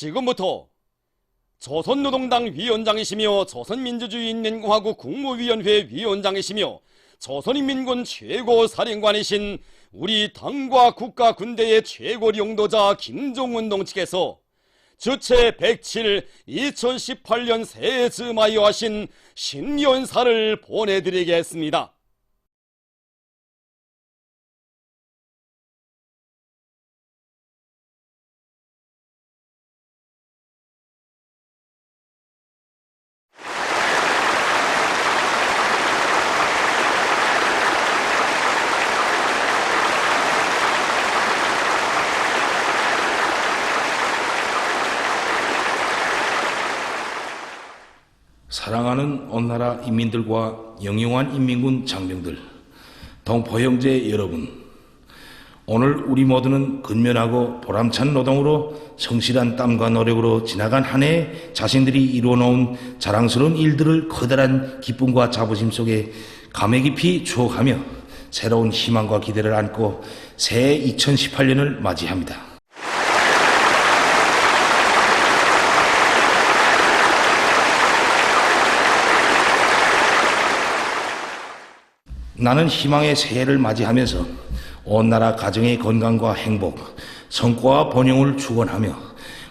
지금부터 조선노동당 위원장이시며 조선민주주의인민공화국 국무위원회 위원장이시며 조선인민군 최고사령관이신 우리 당과 국가 군대의 최고領導자 김종운 동측에서 주체 107 2018년 새해 즈음하여 하신 신년사를 보내드리겠습니다. 사랑하는 온나라 인민들과 영영한 인민군 장병들, 동포 형제 여러분, 오늘 우리 모두는 근면하고 보람찬 노동으로 성실한 땀과 노력으로 지나간 한 해 자신들이 이루어놓은 자랑스러운 일들을 커다란 기쁨과 자부심 속에 감회 깊이 추억하며 새로운 희망과 기대를 안고 새해 2018년을 맞이합니다. 나는 희망의 새해를 맞이하면서 온 나라 가정의 건강과 행복, 성과와 번영을 축원하며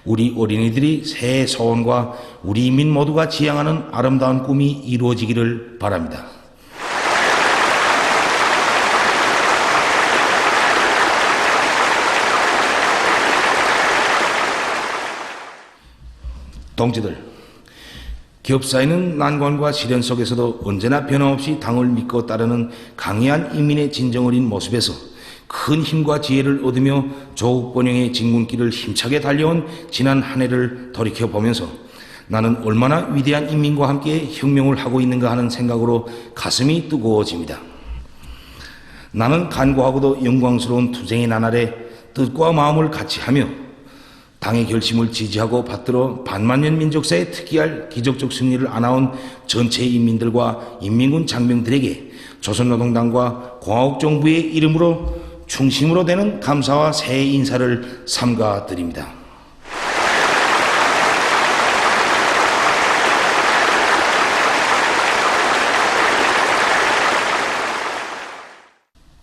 우리 어린이들이 새해 소원과 우리 인민 모두가 지향하는 아름다운 꿈이 이루어지기를 바랍니다. 동지들, 기업 사회는 난관과 시련 속에서도 언제나 변함없이 당을 믿고 따르는 강해한 인민의 진정 어린 모습에서 큰 힘과 지혜를 얻으며 조국 번영의 진군길을 힘차게 달려온 지난 한 해를 돌이켜보면서 나는 얼마나 위대한 인민과 함께 혁명을 하고 있는가 하는 생각으로 가슴이 뜨거워집니다. 나는 간고하고도 영광스러운 투쟁의 나날에 뜻과 마음을 같이 하며 당의 결심을 지지하고 받들어 반만년 민족사에 특기할 기적적 승리를 안아온 전체 인민들과 인민군 장병들에게 조선노동당과 공화국정부의 이름으로 충심으로 되는 감사와 새해 인사를 삼가드립니다.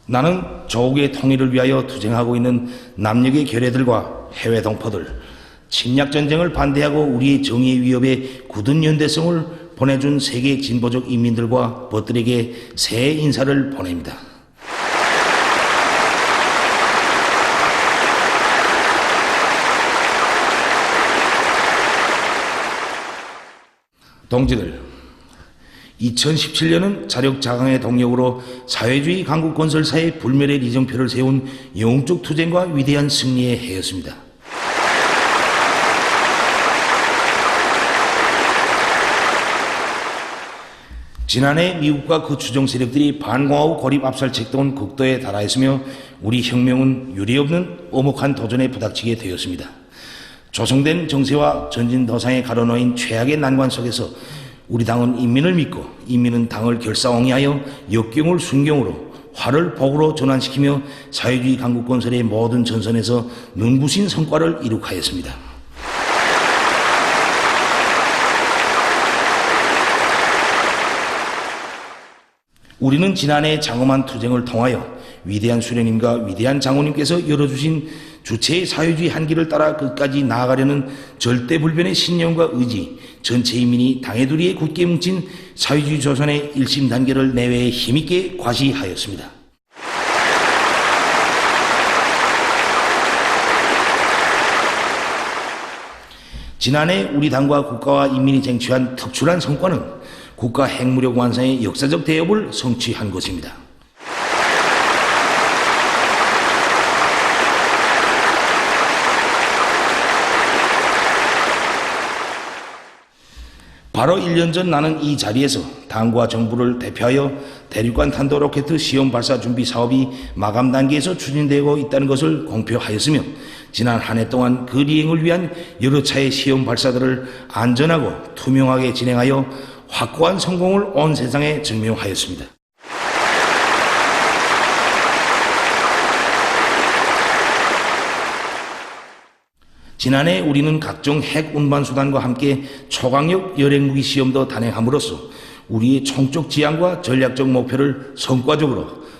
나는 조국의 통일을 위하여 투쟁하고 있는 남녘의 결애들과 해외 동포들, 침략전쟁을 반대하고 우리의 정의의 위협에 굳은 연대성을 보내준 세계 진보적 인민들과 벗들에게 새해 인사를 보냅니다. 동지들, 2017년은 자력자강의 동력으로 사회주의 강국 건설사의 불멸의 리정표를 세운 영웅적 투쟁과 위대한 승리의 해였습니다. 지난해 미국과 그 추종 세력들이 반공화국 고립 압살 책동은 극도에 달하였으며 우리 혁명은 유례없는 엄혹한 도전에 부닥치게 되었습니다. 조성된 정세와 전진도상에 가로놓인 최악의 난관 속에서 우리 당은 인민을 믿고 인민은 당을 결사옹이하여 역경을 순경으로 화를 복으로 전환시키며 사회주의 강국 건설의 모든 전선에서 눈부신 성과를 이룩하였습니다. 우리는 지난해 장엄한 투쟁을 통하여 위대한 수령님과 위대한 장모님께서 열어주신 주체의 사회주의 한길을 따라 끝까지 나아가려는 절대불변의 신념과 의지, 전체 인민이 당의 두리에 굳게 뭉친 사회주의 조선의 일심 단계를 내외에 힘있게 과시하였습니다. 지난해 우리 당과 국가와 인민이 쟁취한 특출한 성과는 국가 핵무력 완성의 역사적 대업을 성취한 것입니다. 바로 1년 전 나는 이 자리에서 당과 정부를 대표하여 대륙간 탄도 로켓 시험 발사 준비 사업이 마감 단계에서 추진되고 있다는 것을 공표하였으며 지난 한 해 동안 그 리행을 위한 여러 차례 시험 발사들을 안전하고 투명하게 진행하여 확고한 성공을 온 세상에 증명하였습니다. 지난해 우리는 각종 핵 운반 수단과 함께 초강력 열핵무기 시험도 단행함으로써 우리의 총적 지향과 전략적 목표를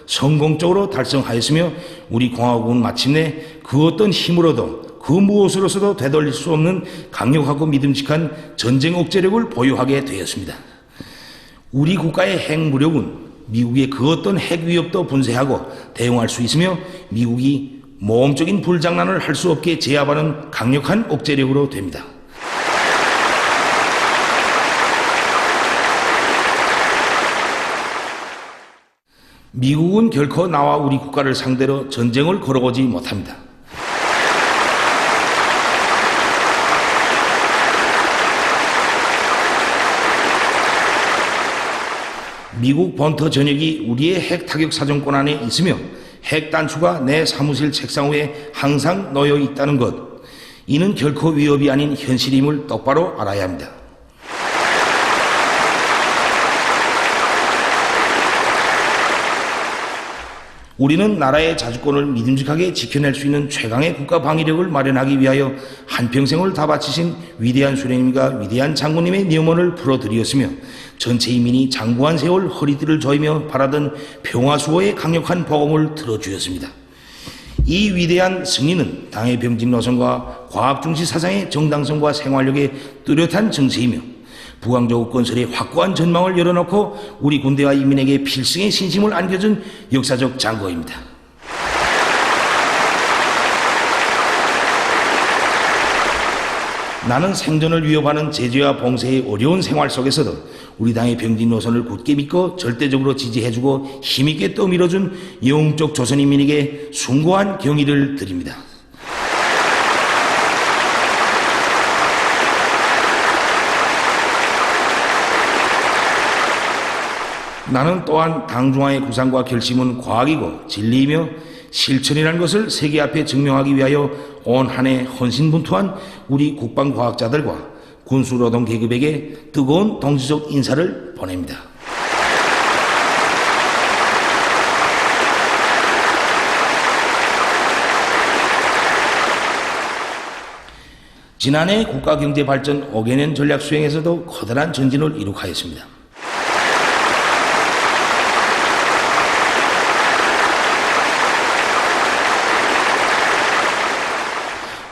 성공적으로 달성하였으며 우리 공화국은 마침내 그 어떤 힘으로도 그 무엇으로서도 되돌릴 수 없는 강력하고 믿음직한 전쟁 억제력을 보유하게 되었습니다. 우리 국가의 핵무력은 미국의 그 어떤 핵 위협도 분쇄하고 대응할 수 있으며 미국이 모험적인 불장난을 할 수 없게 제압하는 강력한 억제력으로 됩니다. 미국은 결코 나와 우리 국가를 상대로 전쟁을 걸어오지 못합니다. 미국 본토 전역이 우리의 핵 타격 사정권 안에 있으며 핵 단추가 내 사무실 책상 위에 항상 놓여 있다는 것, 이는 결코 위협이 아닌 현실임을 똑바로 알아야 합니다. 우리는 나라의 자주권을 믿음직하게 지켜낼 수 있는 최강의 국가 방위력을 마련하기 위하여 한평생을 다 바치신 위대한 수령님과 위대한 장군님의 명언을 풀어드리었으며 전체 인민이 장구한 세월 허리띠를 조이며 바라던 평화수호의 강력한 복음을 들어주었습니다. 이 위대한 승리는 당의 병진 노선과 과학중시 사상의 정당성과 생활력의 뚜렷한 증세이며 부강조국 건설의 확고한 전망을 열어놓고 우리 군대와 인민에게 필승의 신심을 안겨준 역사적 장거입니다. 나는 생존을 위협하는 제재와 봉쇄의 어려운 생활 속에서도 우리 당의 병진 노선을 굳게 믿고 절대적으로 지지해주고 힘있게 떠밀어준 영웅적 조선인민에게 숭고한 경의를 드립니다. 나는 또한 당중앙의 구상과 결심은 과학이고 진리이며 실천이라는 것을 세계 앞에 증명하기 위하여 온 한 해 헌신분투한 우리 국방과학자들과 군수노동 계급에게 뜨거운 동지적 인사를 보냅니다. 지난해 국가경제발전 5개년 전략 수행에서도 커다란 전진을 이룩하였습니다.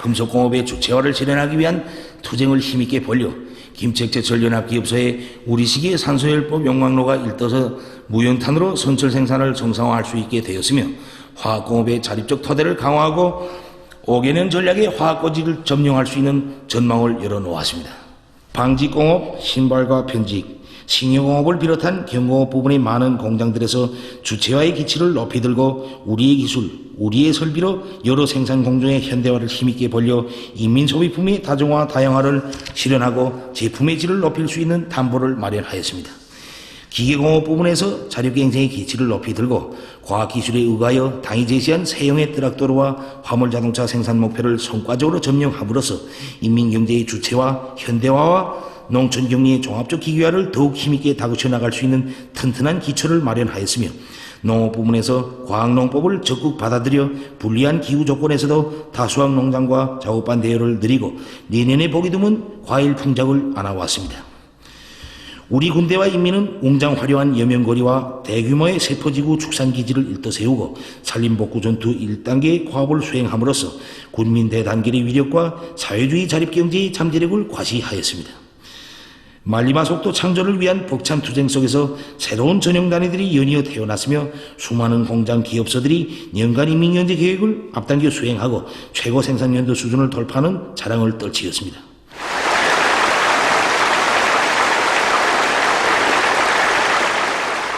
금속공업의 주체화를 실현하기 위한 투쟁을 힘있게 벌려 김책제철연합기업소의 우리 시기의 산소열법 용광로가 일떠서 무연탄으로 선철 생산을 정상화할 수 있게 되었으며 화학공업의 자립적 토대를 강화하고 5개년 전략의 화학고지를 점령할 수 있는 전망을 열어놓았습니다. 방직공업, 신발과 편직, 식료공업을 비롯한 경공업 부분의 많은 공장들에서 주체화의 기치를 높이 들고 우리의 기술, 우리의 설비로 여러 생산 공정의 현대화를 힘있게 벌려 인민소비품의 다중화, 다양화를 실현하고 제품의 질을 높일 수 있는 담보를 마련하였습니다. 기계공업 부분에서 자력경쟁의 기치를 높이 들고 과학기술에 의하여 당이 제시한 세형의 트락도로와 화물자동차 생산 목표를 성과적으로 점령함으로써 인민경제의 주체화, 현대화와 농촌경리의 종합적 기계화를 더욱 힘있게 다그쳐 나갈 수 있는 튼튼한 기초를 마련하였으며 농업 부문에서 과학농법을 적극 받아들여 불리한 기후 조건에서도 다수학 농장과 작업반 대여를 늘리고 내년에 보기 드문 과일 풍작을 안아왔습니다. 우리 군대와 인민은 웅장 화려한 여명거리와 대규모의 세포지구 축산기지를 일떠 세우고 산림복구 전투 1단계의 과업을 수행함으로써 군민 대단결의 위력과 사회주의 자립경제의 잠재력을 과시하였습니다. 말리마속도 창조를 위한 벅찬 투쟁 속에서 새로운 전형단위들이 연이어 태어났으며 수많은 공장 기업소들이 연간 인민경제 계획을 앞당겨 수행하고 최고 생산연도 수준을 돌파하는 자랑을 떨치었습니다.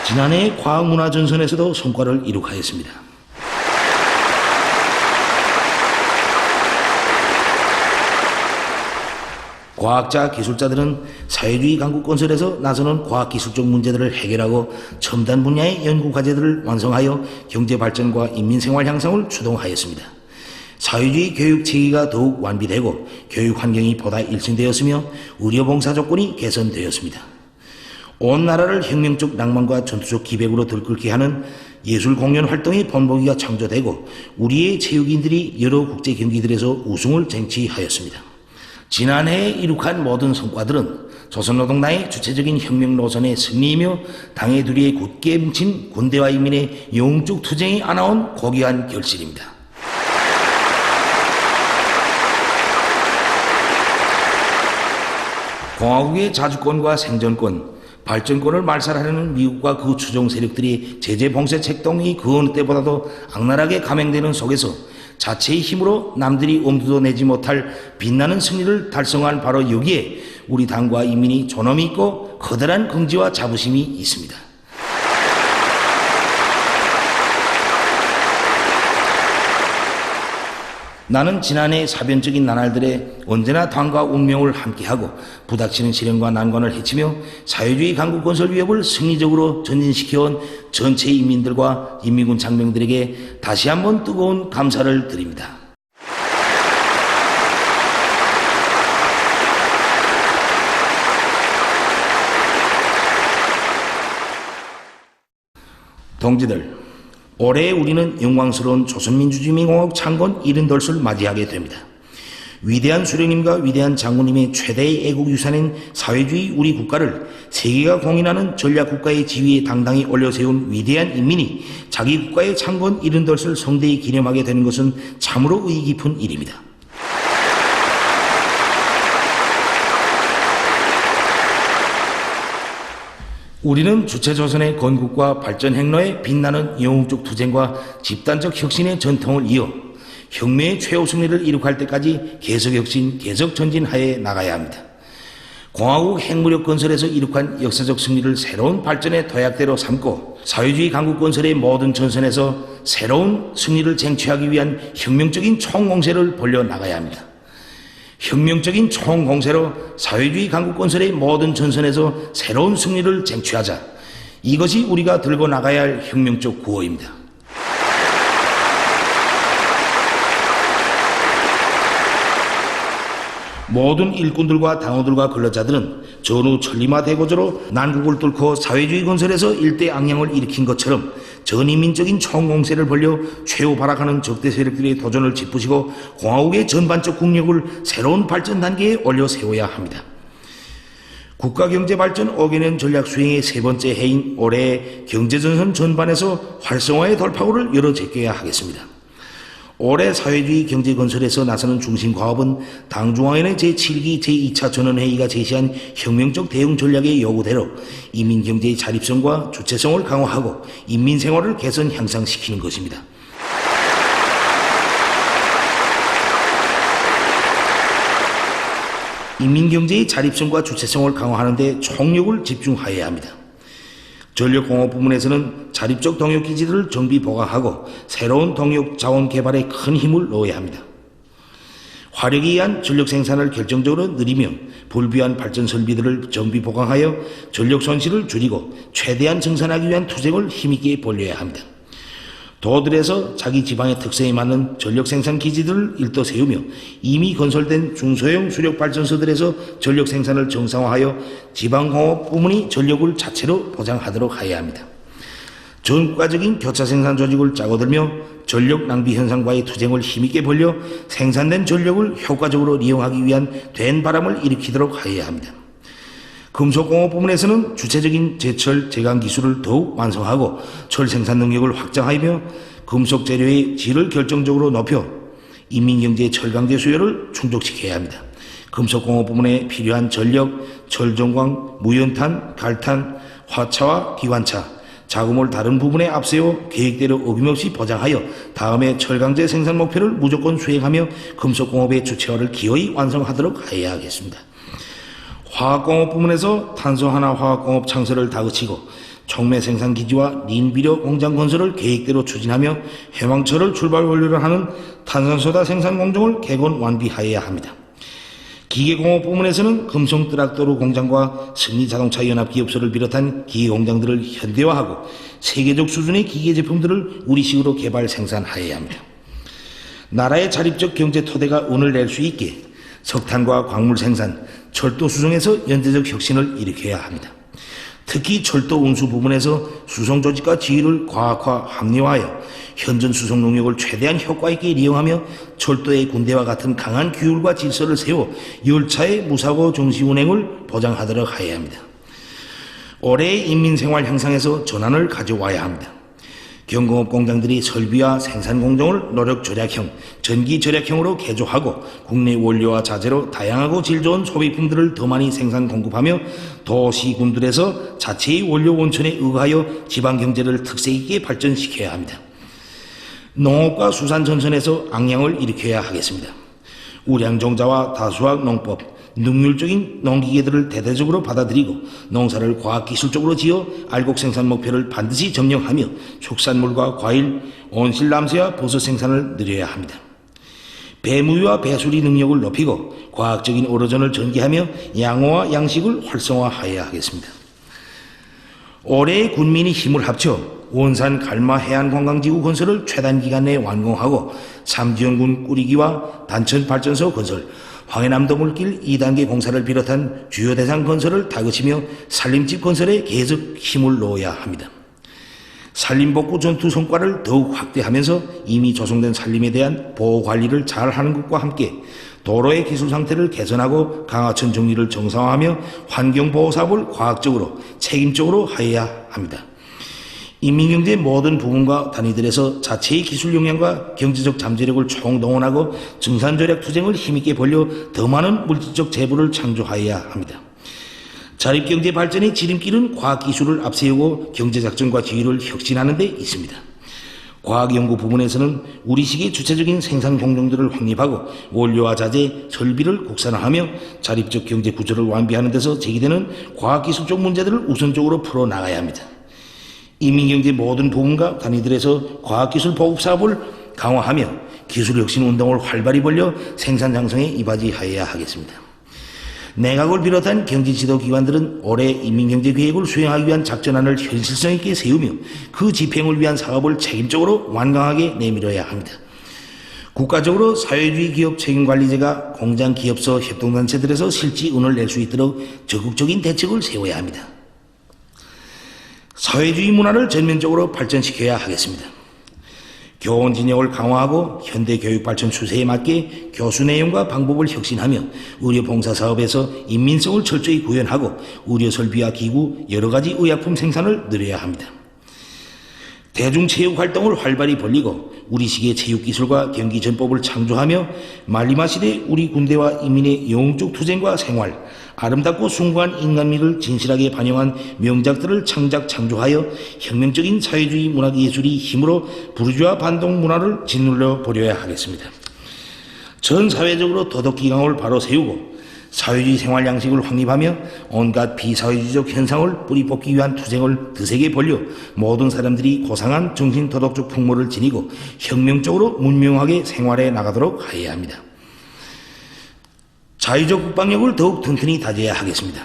지난해 과학문화전선에서도 성과를 이룩하였습니다. 과학자, 기술자들은 사회주의 강국 건설에서 나서는 과학기술적 문제들을 해결하고 첨단 분야의 연구과제들을 완성하여 경제발전과 인민생활 향상을 추동하였습니다. 사회주의 교육체계가 더욱 완비되고 교육환경이 보다 일진되었으며 의료봉사 조건이 개선되었습니다. 온 나라를 혁명적 낭만과 전투적 기백으로 들끓게 하는 예술 공연 활동의 본보기가 창조되고 우리의 체육인들이 여러 국제 경기들에서 우승을 쟁취하였습니다. 지난해에 이룩한 모든 성과들은 조선노동당의 주체적인 혁명 노선의 승리이며 당의 두리에 굳게 뭉친 군대와 인민의 영웅적 투쟁이 안아온 고귀한 결실입니다. 공화국의 자주권과 생존권, 발전권을 말살하려는 미국과 그 추종 세력들이 제재 봉쇄 책동이 그 어느 때보다도 악랄하게 감행되는 속에서 자체의 힘으로 남들이 엄두도 내지 못할 빛나는 승리를 달성한 바로 여기에 우리 당과 인민이 존엄이 있고 커다란 긍지와 자부심이 있습니다. 나는 지난해 사변적인 나날들에 언제나 당과 운명을 함께하고 부닥치는 시련과 난관을 헤치며 사회주의 강국 건설 위협을 승리적으로 전진시켜온 전체 인민들과 인민군 장병들에게 다시 한번 뜨거운 감사를 드립니다. 동지들, 올해 우리는 영광스러운 조선민주주의공화국 창건 70돌을 맞이하게 됩니다. 위대한 수령님과 위대한 장군님의 최대의 애국유산인 사회주의 우리 국가를 세계가 공인하는 전략국가의 지위에 당당히 올려세운 위대한 인민이 자기 국가의 창건 70돌을 성대히 기념하게 되는 것은 참으로 의의 깊은 일입니다. 우리는 주체조선의 건국과 발전 행로에 빛나는 영웅적 투쟁과 집단적 혁신의 전통을 이어 혁명의 최후 승리를 이룩할 때까지 계속 혁신, 계속 전진하여 나가야 합니다. 공화국 핵무력 건설에서 이룩한 역사적 승리를 새로운 발전의 도약대로 삼고 사회주의 강국 건설의 모든 전선에서 새로운 승리를 쟁취하기 위한 혁명적인 총공세를 벌려나가야 합니다. 혁명적인 총공세로 사회주의 강국 건설의 모든 전선에서 새로운 승리를 쟁취하자. 이것이 우리가 들고 나가야 할 혁명적 구호입니다. 모든 일꾼들과 당원들과 근로자들은 전후 천리마대고조로 난국을 뚫고 사회주의 건설에서 일대 악량을 일으킨 것처럼 전인민적인 총공세를 벌려 최후 발악하는 적대 세력들의 도전을 짚으시고 공화국의 전반적 국력을 새로운 발전 단계에 올려 세워야 합니다. 국가경제발전 5개년 전략 수행의 세 번째 해인 올해 경제전선 전반에서 활성화의 돌파구를 열어 제껴야 하겠습니다. 올해 사회주의 경제건설에서 나서는 중심과업은 당중앙위원회 제7기 제2차 전원회의가 제시한 혁명적 대응 전략의 요구대로 인민경제의 자립성과 주체성을 강화하고 인민생활을 개선 향상시키는 것입니다. 인민경제의 자립성과 주체성을 강화하는 데 총력을 집중하여야 합니다. 전력공업 부문에서는 자립적 동력기지들을 정비 보강하고 새로운 동력 자원 개발에 큰 힘을 넣어야 합니다. 화력에 의한 전력 생산을 결정적으로 늘리며 불필요한 발전 설비들을 정비 보강하여 전력 손실을 줄이고 최대한 증산하기 위한 투쟁을 힘있게 벌여야 합니다. 도들에서 자기 지방의 특성에 맞는 전력 생산 기지들을 일도 세우며 이미 건설된 중소형 수력 발전소들에서 전력 생산을 정상화하여 지방공업 부문이 전력을 자체로 보장하도록 해야 합니다. 전국가적인 교차 생산 조직을 짜고들며 전력 낭비 현상과의 투쟁을 힘있게 벌려 생산된 전력을 효과적으로 이용하기 위한 된 바람을 일으키도록 해야 합니다. 금속공업 부문에서는 주체적인 제철 제강 기술을 더욱 완성하고 철 생산 능력을 확장하며 금속 재료의 질을 결정적으로 높여 인민경제의 철강제 수요를 충족시켜야 합니다. 금속공업 부문에 필요한 전력, 철종광, 무연탄, 갈탄, 화차와 기관차, 자금을 다른 부분에 앞세워 계획대로 어김없이 보장하여 다음에 철강제 생산 목표를 무조건 수행하며 금속공업의 주체화를 기어이 완성하도록 해야 하겠습니다. 화학공업 부문에서 탄소하나 화학공업 창설을 다그치고 촉매 생산기지와 린비료 공장 건설을 계획대로 추진하며 해왕철을 출발 원료로 하는 탄산소다 생산 공정을 개건 완비하여야 합니다. 기계공업 부문에서는 금성뜨락도루 공장과 승리자동차연합기업소를 비롯한 기계공장들을 현대화하고 세계적 수준의 기계 제품들을 우리식으로 개발 생산하여야 합니다. 나라의 자립적 경제 토대가 운을 낼 수 있게 석탄과 광물 생산, 철도 수송에서 연대적 혁신을 일으켜야 합니다. 특히 철도 운수 부분에서 수송 조직과 지휘를 과학화 합리화하여 현존 수송 능력을 최대한 효과 있게 이용하며 철도의 군대와 같은 강한 규율과 질서를 세워 열차의 무사고 정시 운행을 보장하도록 하여야 합니다. 올해의 인민생활 향상에서 전환을 가져와야 합니다. 경공업 공장들이 설비와 생산 공정을 노력 절약형, 전기 절약형으로 개조하고 국내 원료와 자재로 다양하고 질 좋은 소비품들을 더 많이 생산 공급하며 도시군들에서 자체의 원료 원천에 의하여 지방 경제를 특색 있게 발전시켜야 합니다. 농업과 수산 전선에서 악량을 일으켜야 하겠습니다. 우량종자와 다수학 농법, 능률적인 농기계들을 대대적으로 받아들이고 농사를 과학기술적으로 지어 알곡 생산 목표를 반드시 점령하며 축산물과 과일, 온실남새와 버섯 생산을 늘려야 합니다. 배무위와 배수리 능력을 높이고 과학적인 어로전을 전개하며 양호와 양식을 활성화하여야 하겠습니다. 올해 군민이 힘을 합쳐 원산 갈마 해안관광지구 건설을 최단 기간 내에 완공하고 삼지연군 꾸리기와 단천 발전소 건설, 황해남도 물길 2단계 공사를 비롯한 주요 대상 건설을 다그치며 산림집 건설에 계속 힘을 넣어야 합니다. 산림복구 전투 성과를 더욱 확대하면서 이미 조성된 산림에 대한 보호관리를 잘하는 것과 함께 도로의 기술 상태를 개선하고 강하천 정리를 정상화하며 환경보호사업을 과학적으로 책임적으로 하여야 합니다. 인민경제 모든 부문과 단위들에서 자체의 기술 역량과 경제적 잠재력을 총동원하고 증산절약 투쟁을 힘있게 벌려 더 많은 물질적 재물을 창조하여야 합니다. 자립경제 발전의 지름길은 과학기술을 앞세우고 경제작전과 지휘를 혁신하는 데 있습니다. 과학연구 부분에서는 우리식의 주체적인 생산 공정들을 확립하고 원료와 자재, 설비를 국산화하며 자립적 경제 구조를 완비하는 데서 제기되는 과학기술적 문제들을 우선적으로 풀어나가야 합니다. 인민경제 모든 부문과 단위들에서 과학기술 보급사업을 강화하며 기술혁신운동을 활발히 벌려 생산 장성에 이바지하여야 하겠습니다. 내각을 비롯한 경제지도기관들은 올해 인민경제계획을 수행하기 위한 작전안을 현실성 있게 세우며 그 집행을 위한 사업을 책임적으로 완강하게 내밀어야 합니다. 국가적으로 사회주의 기업 책임관리제가 공장, 기업서, 협동단체들에서 실지운을 낼 수 있도록 적극적인 대책을 세워야 합니다. 사회주의 문화를 전면적으로 발전시켜야 하겠습니다. 교원 진영을 강화하고 현대 교육 발전 추세에 맞게 교수 내용과 방법을 혁신하며 의료 봉사 사업에서 인민성을 철저히 구현하고 의료 설비와 기구, 여러 가지 의약품 생산을 늘려야 합니다. 대중체육 활동을 활발히 벌리고 우리식의 체육기술과 경기전법을 창조하며 말리마 시대 우리 군대와 인민의 영웅적 투쟁과 생활, 아름답고 숭고한 인간미를 진실하게 반영한 명작들을 창조하여 혁명적인 사회주의 문화예술이 힘으로 부르주아 반동 문화를 짓눌러 버려야 하겠습니다. 전 사회적으로 도덕기강을 바로 세우고 사회주의 생활 양식을 확립하며 온갖 비사회주의적 현상을 뿌리 뽑기 위한 투쟁을 드세게 벌려 모든 사람들이 고상한 정신도덕적 풍모를 지니고 혁명적으로 문명하게 생활해 나가도록 하여야 합니다. 자유적 국방력을 더욱 튼튼히 다져야 하겠습니다.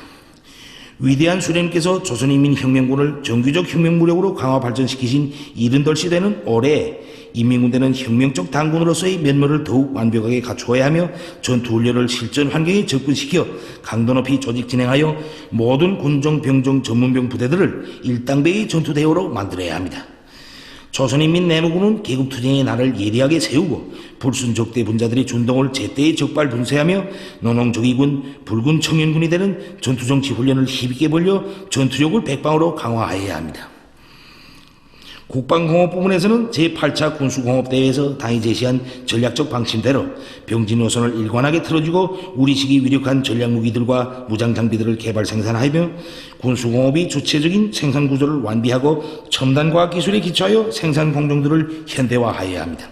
위대한 수령께서 조선인민혁명군을 정규적 혁명무력으로 강화 발전시키신 70돌시 되는 올해 인민군대는 혁명적 당군으로서의 면모를 더욱 완벽하게 갖추어야 하며 전투훈련을 실전 환경에 접근시켜 강도 높이 조직 진행하여 모든 군종, 병종, 전문병 부대들을 일당배의 전투대우로 만들어야 합니다. 조선인민 내무군은 계급투쟁의 날을 예리하게 세우고 불순적대 분자들의 준동을 제때에 적발 분쇄하며 노농조기군, 붉은 청년군이 되는 전투정치 훈련을 힘있게 벌려 전투력을 백방으로 강화해야 합니다. 국방공업 부분에서는 제8차 군수공업대회에서 당이 제시한 전략적 방침대로 병진 노선을 일관하게 틀어주고 우리식이 위력한 전략무기들과 무장장비들을 개발 생산하며 군수공업이 주체적인 생산구조를 완비하고 첨단과학기술에 기초하여 생산공정들을 현대화하여야 합니다.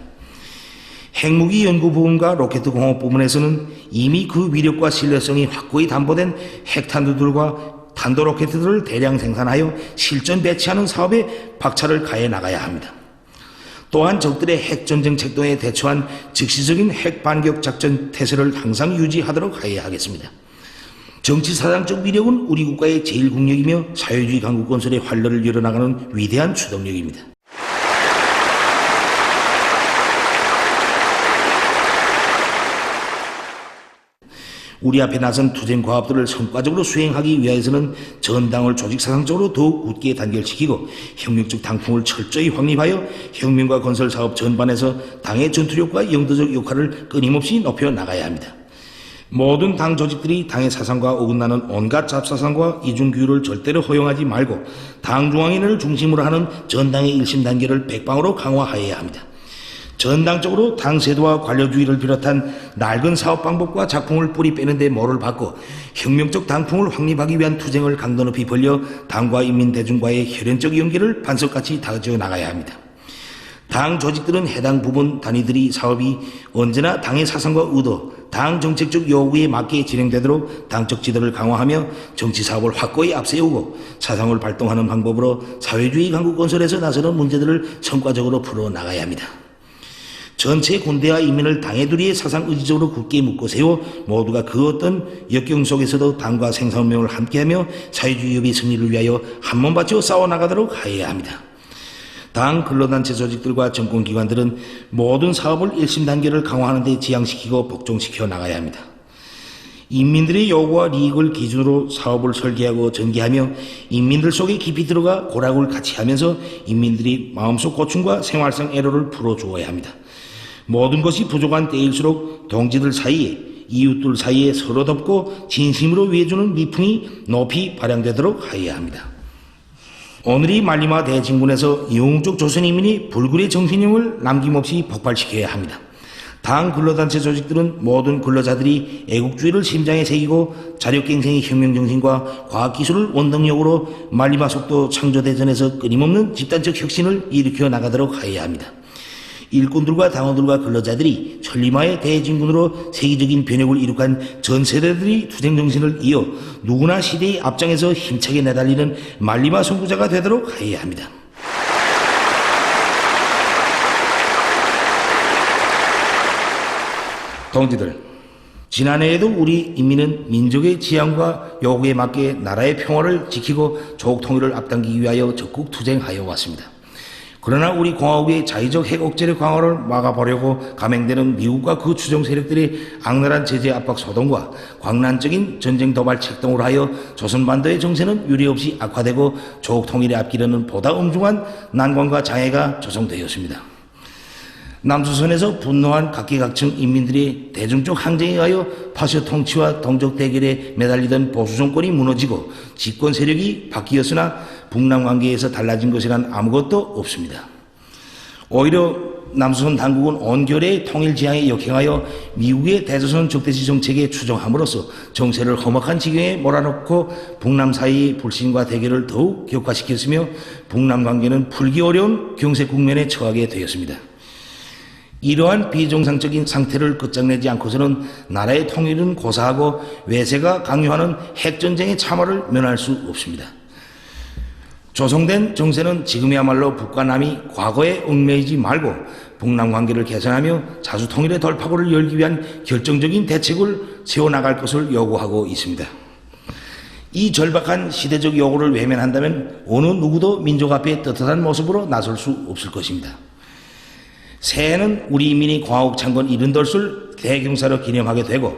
핵무기 연구 부분과 로켓 공업 부분에서는 이미 그 위력과 신뢰성이 확고히 담보된 핵탄두들과 탄도로켓들을 대량 생산하여 실전 배치하는 사업에 박차를 가해 나가야 합니다. 또한 적들의 핵전쟁 책도에 대처한 즉시적인 핵반격 작전 태세를 항상 유지하도록 하여야 하겠습니다. 정치사상적 위력은 우리 국가의 제1국력이며 사회주의 강국 건설의 활로를 열어나가는 위대한 추동력입니다. 우리 앞에 나선 투쟁 과업들을 성과적으로 수행하기 위해서는 전당을 조직사상적으로 더욱 굳게 단결시키고 혁명적 당풍을 철저히 확립하여 혁명과 건설사업 전반에서 당의 전투력과 영도적 역할을 끊임없이 높여 나가야 합니다. 모든 당 조직들이 당의 사상과 어긋나는 온갖 잡사상과 이중규율을 절대로 허용하지 말고 당 중앙위원회를 중심으로 하는 전당의 일심 단계를 백방으로 강화하여야 합니다. 전당적으로 당 세도와 관료주의를 비롯한 낡은 사업 방법과 작풍을 뿌리 빼는 데 모를 받고 혁명적 당풍을 확립하기 위한 투쟁을 강도 높이 벌려 당과 인민 대중과의 혈연적 연계를 반석같이 다져 나가야 합니다. 당 조직들은 해당 부분 단위들이 사업이 언제나 당의 사상과 의도, 당 정책적 요구에 맞게 진행되도록 당적 지도를 강화하며 정치 사업을 확고히 앞세우고 사상을 발동하는 방법으로 사회주의 강국 건설에서 나서는 문제들을 성과적으로 풀어나가야 합니다. 전체 군대와 인민을 당의 두리에 사상 의지적으로 굳게 묶어 세워 모두가 그 어떤 역경 속에서도 당과 생사운명을 함께하며 사회주의 협의 승리를 위하여 한몸 바쳐 싸워나가도록 하여야 합니다. 당 근로단체 조직들과 정권기관들은 모든 사업을 일심 단계를 강화하는 데 지향시키고 복종시켜 나가야 합니다. 인민들의 요구와 이익을 기준으로 사업을 설계하고 전개하며 인민들 속에 깊이 들어가 고락을 같이 하면서 인민들이 마음속 고충과 생활상 애로를 풀어주어야 합니다. 모든 것이 부족한 때일수록 동지들 사이에 이웃들 사이에 서로 돕고 진심으로 위해주는 미풍이 높이 발양되도록 하여야 합니다. 오늘이 만리마 대진군에서 영웅적 조선인민이 불굴의 정신력을 남김없이 폭발시켜야 합니다. 당 근로단체 조직들은 모든 근로자들이 애국주의를 심장에 새기고 자력갱생의 혁명정신과 과학기술을 원동력으로 만리마 속도 창조대전에서 끊임없는 집단적 혁신을 일으켜 나가도록 하여야 합니다. 일꾼들과 당원들과 근로자들이 천리마의 대진군으로 세계적인 변혁을 이룩한 전 세대들이 투쟁정신을 이어 누구나 시대의 앞장에서 힘차게 내달리는 만리마 선구자가 되도록 하여야 합니다. 동지들, 지난해에도 우리 인민은 민족의 지향과 요구에 맞게 나라의 평화를 지키고 조국 통일을 앞당기기 위하여 적극 투쟁하여 왔습니다. 그러나 우리 공화국의 자의적 핵 억제의 강화를 막아보려고 감행되는 미국과 그 추종 세력들의 악랄한 제재 압박 소동과 광란적인 전쟁 도발 책동을 하여 조선반도의 정세는 유례없이 악화되고 조국 통일의 앞길에는 보다 엄중한 난관과 장애가 조성되었습니다. 남조선에서 분노한 각계각층 인민들의 대중적 항쟁에 의하여 파쇼 통치와 동족 대결에 매달리던 보수 정권이 무너지고 집권 세력이 바뀌었으나 북남 관계에서 달라진 것이란 아무것도 없습니다. 오히려 남조선 당국은 온결의 통일 지향에 역행하여 미국의 대조선 적대시 정책에 추종함으로써 정세를 험악한 지경에 몰아넣고 북남 사이의 불신과 대결을 더욱 격화시켰으며 북남 관계는 풀기 어려운 경제 국면에 처하게 되었습니다. 이러한 비정상적인 상태를 끝장내지 않고서는 나라의 통일은 고사하고 외세가 강요하는 핵전쟁의 참화를 면할 수 없습니다. 조성된 정세는 지금이야말로 북과 남이 과거에 얽매이지 말고 북남 관계를 개선하며 자주통일의 돌파구를 열기 위한 결정적인 대책을 세워나갈 것을 요구하고 있습니다. 이 절박한 시대적 요구를 외면한다면 어느 누구도 민족 앞에 떳떳한 모습으로 나설 수 없을 것입니다. 새해는 우리 인민이 공화국 창건 70돌을 대경사로 기념하게 되고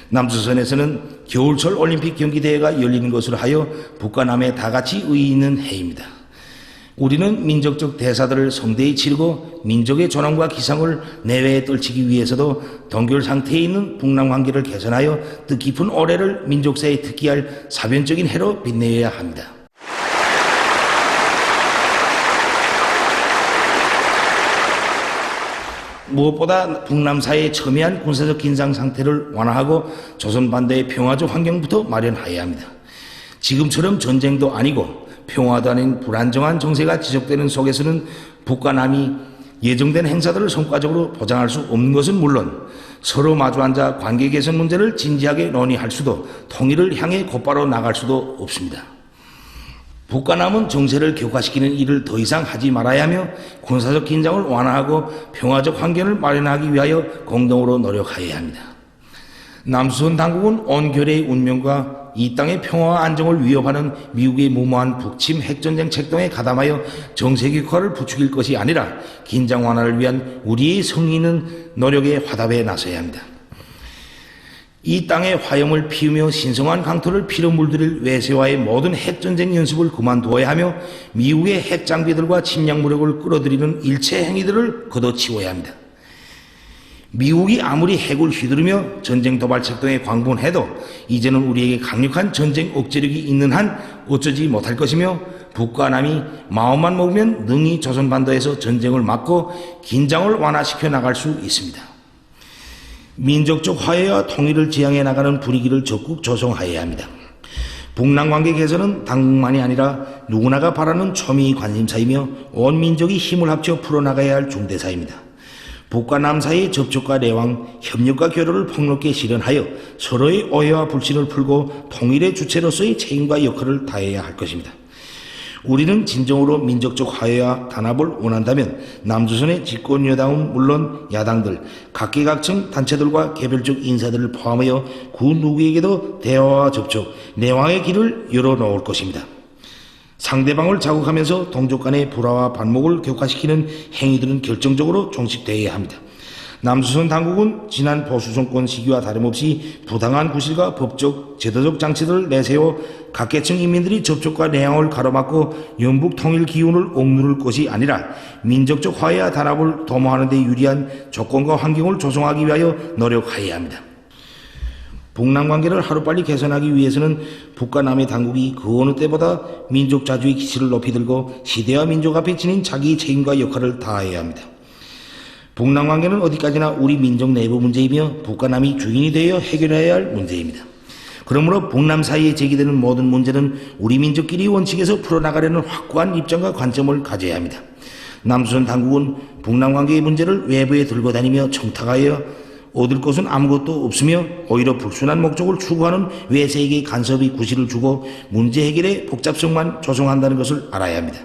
남조선에서는 겨울철 올림픽 경기대회가 열리는 것으로 하여 북과 남에 다같이 의의 있는 해입니다. 우리는 민족적 대사들을 성대히 치르고 민족의 존엄과 기상을 내외에 떨치기 위해서도 동결 상태에 있는 북남 관계를 개선하여 뜻깊은 올해를 민족사에 특기할 사변적인 해로 빛내야 합니다. 무엇보다 북남 사이의 첨예한 군사적 긴장 상태를 완화하고 조선 반도의 평화적 환경부터 마련하여야 합니다. 지금처럼 전쟁도 아니고 평화도 아닌 불안정한 정세가 지속되는 속에서는 북과 남이 예정된 행사들을 성과적으로 보장할 수 없는 것은 물론 서로 마주 앉아 관계 개선 문제를 진지하게 논의할 수도 통일을 향해 곧바로 나갈 수도 없습니다. 북과 남은 정세를 격화시키는 일을 더 이상 하지 말아야 하며 군사적 긴장을 완화하고 평화적 환경을 마련하기 위하여 공동으로 노력하여야 합니다. 남조선 당국은 온결의 운명과 이 땅의 평화와 안정을 위협하는 미국의 무모한 북침 핵전쟁 책동에 가담하여 정세 격화를 부추길 것이 아니라 긴장 완화를 위한 우리의 성의 있는 노력에 화답에 나서야 합니다. 이 땅에 화염을 피우며 신성한 강토를 피로 물들일 외세와의 모든 핵전쟁 연습을 그만두어야 하며 미국의 핵장비들과 침략 무력을 끌어들이는 일체 행위들을 걷어치워야 합니다. 미국이 아무리 핵을 휘두르며 전쟁 도발策동에 광분해도 이제는 우리에게 강력한 전쟁 억제력이 있는 한 어쩌지 못할 것이며 북과 남이 마음만 먹으면 능히 조선반도에서 전쟁을 막고 긴장을 완화시켜 나갈 수 있습니다. 민족적 화해와 통일을 지향해 나가는 분위기를 적극 조성하여야 합니다. 북남 관계 개선은 당국만이 아니라 누구나가 바라는 초미의 관심사이며 온 민족이 힘을 합쳐 풀어나가야 할 중대사입니다. 북과 남 사이의 접촉과 내왕, 협력과 교류를 폭넓게 실현하여 서로의 오해와 불신을 풀고 통일의 주체로서의 책임과 역할을 다해야 할 것입니다. 우리는 진정으로 민족적 화해와 단합을 원한다면 남조선의 집권 여당은 물론 야당들, 각계각층 단체들과 개별적 인사들을 포함하여 그 누구에게도 대화와 접촉, 내왕의 길을 열어놓을 것입니다. 상대방을 자극하면서 동족 간의 불화와 반목을 격화시키는 행위들은 결정적으로 종식되어야 합니다. 남조선 당국은 지난 보수정권 시기와 다름없이 부당한 구실과 법적, 제도적 장치들을 내세워 각계층 인민들이 접촉과 내항을 가로막고 영북 통일 기운을 억누를 것이 아니라 민족적 화해와 단합을 도모하는 데 유리한 조건과 환경을 조성하기 위하여 노력하여야 합니다. 북남 관계를 하루빨리 개선하기 위해서는 북과 남의 당국이 그 어느 때보다 민족 자주의 기치를 높이 들고 시대와 민족 앞에 지닌 자기의 책임과 역할을 다해야 합니다. 북남 관계는 어디까지나 우리 민족 내부 문제이며 북과 남이 주인이 되어 해결해야 할 문제입니다. 그러므로 북남 사이에 제기되는 모든 문제는 우리 민족끼리 원칙에서 풀어나가려는 확고한 입장과 관점을 가져야 합니다. 남조선 당국은 북남 관계의 문제를 외부에 들고 다니며 청탁하여 얻을 것은 아무것도 없으며 오히려 불순한 목적을 추구하는 외세에게 간섭의 구실을 주고 문제 해결의 복잡성만 조성한다는 것을 알아야 합니다.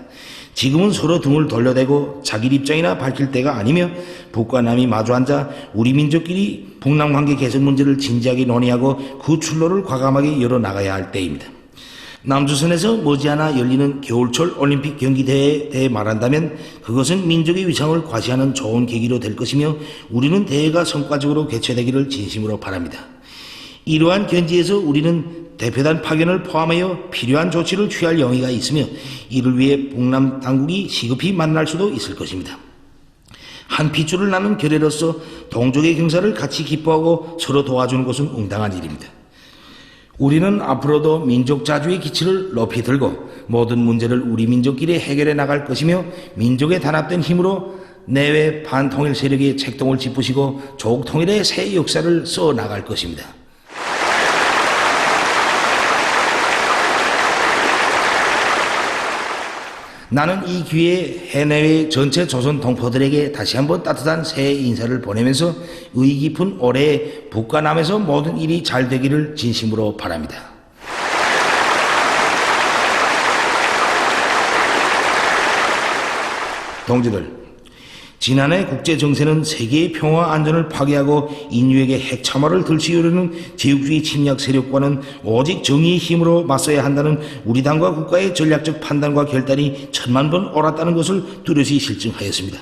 지금은 서로 등을 돌려대고 자기 입장이나 밝힐 때가 아니며 북과 남이 마주 앉아 우리 민족끼리 북남 관계 개선 문제를 진지하게 논의하고 그 출로를 과감하게 열어나가야 할 때입니다. 남조선에서 머지않아 열리는 겨울철 올림픽 경기대회에 대해 말한다면 그것은 민족의 위상을 과시하는 좋은 계기로 될 것이며 우리는 대회가 성과적으로 개최되기를 진심으로 바랍니다. 이러한 견지에서 우리는 대표단 파견을 포함하여 필요한 조치를 취할 용의가 있으며 이를 위해 북남 당국이 시급히 만날 수도 있을 것입니다. 한 핏줄을 나눈 결례로서 동족의 경사를 같이 기뻐하고 서로 도와주는 것은 응당한 일입니다. 우리는 앞으로도 민족 자주의 기치를 높이 들고 모든 문제를 우리 민족끼리 해결해 나갈 것이며 민족의 단합된 힘으로 내외 반통일 세력의 책동을 짚으시고 조국 통일의 새 역사를 써 나갈 것입니다. 나는 이 기회에 해내외 전체 조선 동포들에게 다시 한번 따뜻한 새해 인사를 보내면서 의의 깊은 올해에 북과 남에서 모든 일이 잘 되기를 진심으로 바랍니다. 동지들, 지난해 국제정세는 세계의 평화와 안전을 파괴하고 인류에게 핵참화를 들치우려는 제국주의 침략 세력과는 오직 정의의 힘으로 맞서야 한다는 우리 당과 국가의 전략적 판단과 결단이 천만 번 옳았다는 것을 뚜렷이 실증하였습니다.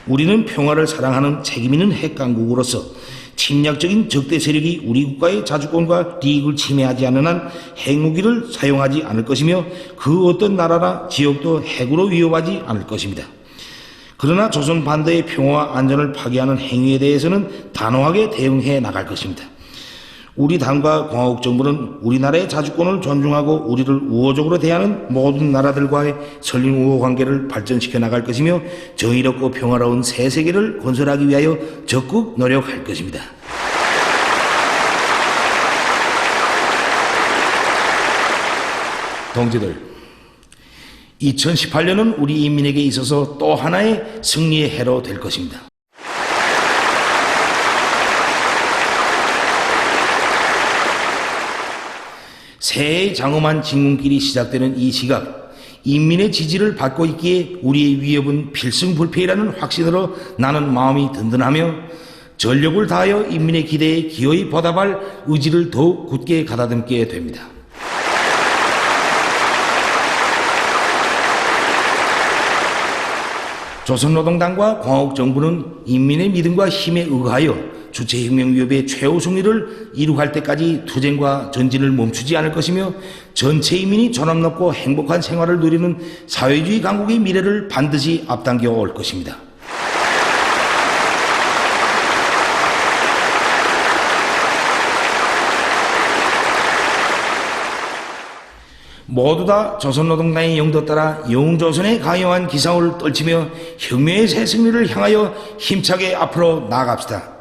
우리는 평화를 사랑하는 책임있는 핵강국으로서 침략적인 적대 세력이 우리 국가의 자주권과利益을 침해하지 않는 한 핵무기를 사용하지 않을 것이며 그 어떤 나라나 지역도 핵으로 위협하지 않을 것입니다. 그러나 조선 반도의 평화와 안전을 파괴하는 행위에 대해서는 단호하게 대응해 나갈 것입니다. 우리 당과 공화국 정부는 우리나라의 자주권을 존중하고 우리를 우호적으로 대하는 모든 나라들과의 설린 우호 관계를 발전시켜 나갈 것이며 정의롭고 평화로운 새 세계를 건설하기 위하여 적극 노력할 것입니다. 동지들, 2018년은 우리 인민에게 있어서 또 하나의 승리의 해로 될 것입니다. 새해의 장엄한 진군길이 시작되는 이 시각, 인민의 지지를 받고 있기에 우리의 위협은 필승불패이라는 확신으로 나는 마음이 든든하며 전력을 다하여 인민의 기대에 기어이 보답할 의지를 더욱 굳게 가다듬게 됩니다. 조선노동당과 광옥정부는 인민의 믿음과 힘에 의하여 주체혁명 위협의 최후 승리를 이룩할 때까지 투쟁과 전진을 멈추지 않을 것이며 전체 인민이 존엄롭고 행복한 생활을 누리는 사회주의 강국의 미래를 반드시 앞당겨 올 것입니다. 모두 다 조선노동당의 영도 따라 영조선의 강요한 기사를 떨치며 혁명의 새 승리를 향하여 힘차게 앞으로 나아갑시다.